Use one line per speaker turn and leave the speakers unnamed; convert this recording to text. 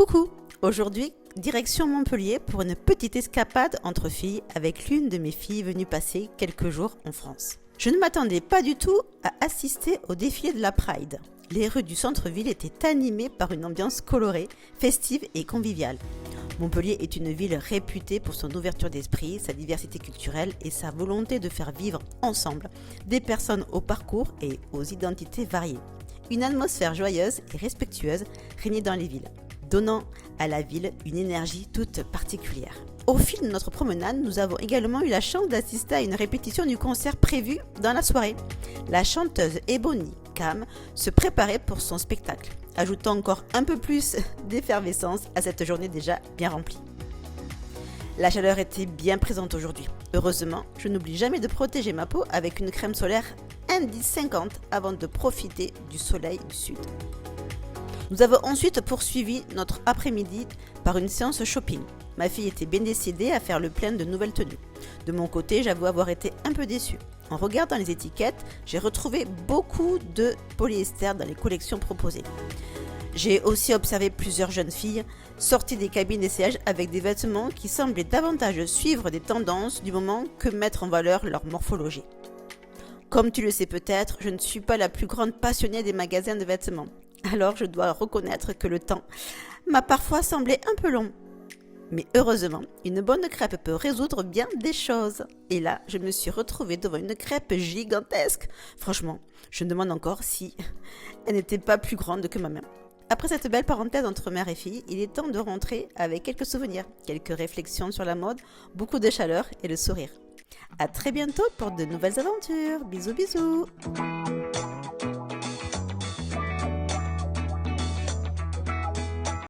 Coucou! Aujourd'hui, direction Montpellier pour une petite escapade entre filles avec l'une de mes filles venues passer quelques jours en France. Je ne m'attendais pas du tout à assister au défilé de la Pride. Les rues du centre-ville étaient animées par une ambiance colorée, festive et conviviale. Montpellier est une ville réputée pour son ouverture d'esprit, sa diversité culturelle et sa volonté de faire vivre ensemble des personnes au parcours et aux identités variées. Une atmosphère joyeuse et respectueuse régnait dans les villes, donnant à la ville une énergie toute particulière. Au fil de notre promenade, nous avons également eu la chance d'assister à une répétition du concert prévu dans la soirée. La chanteuse Ebony Cam se préparait pour son spectacle, ajoutant encore un peu plus d'effervescence à cette journée déjà bien remplie. La chaleur était bien présente aujourd'hui. Heureusement, je n'oublie jamais de protéger ma peau avec une crème solaire Indice 50 avant de profiter du soleil du sud. Nous avons ensuite poursuivi notre après-midi par une séance shopping. Ma fille était bien décidée à faire le plein de nouvelles tenues. De mon côté, j'avoue avoir été un peu déçue. En regardant les étiquettes, j'ai retrouvé beaucoup de polyester dans les collections proposées. J'ai aussi observé plusieurs jeunes filles sorties des cabines d'essayage avec des vêtements qui semblaient davantage suivre des tendances du moment que mettre en valeur leur morphologie. Comme tu le sais peut-être, je ne suis pas la plus grande passionnée des magasins de vêtements. Alors je dois reconnaître que le temps m'a parfois semblé un peu long. Mais heureusement, une bonne crêpe peut résoudre bien des choses. Et là, je me suis retrouvée devant une crêpe gigantesque. Franchement, je me demande encore si elle n'était pas plus grande que ma main. Après cette belle parenthèse entre mère et fille, il est temps de rentrer avec quelques souvenirs, quelques réflexions sur la mode, beaucoup de chaleur et le sourire. À très bientôt pour de nouvelles aventures. Bisous bisous.